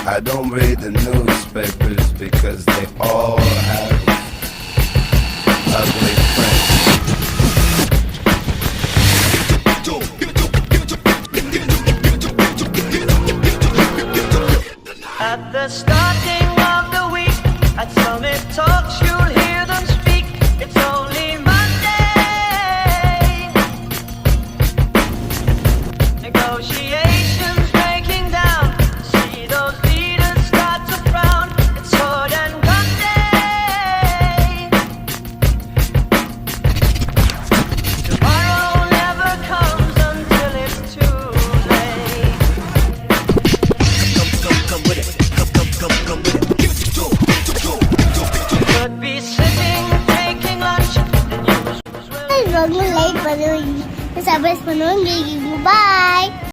I don't read the newspapers because they all have ugly prints. At the starting of the week, at Summit Talks, you'll hear them speak. It's only Monday. Negotiations breaking down. See those leaders start to frown. It's sword and gun day. Tomorrow never comes until it's too late. Come with it. Come with it. Could be sitting, taking lunch. The news was vlog में like करो, subscribe करो, bye.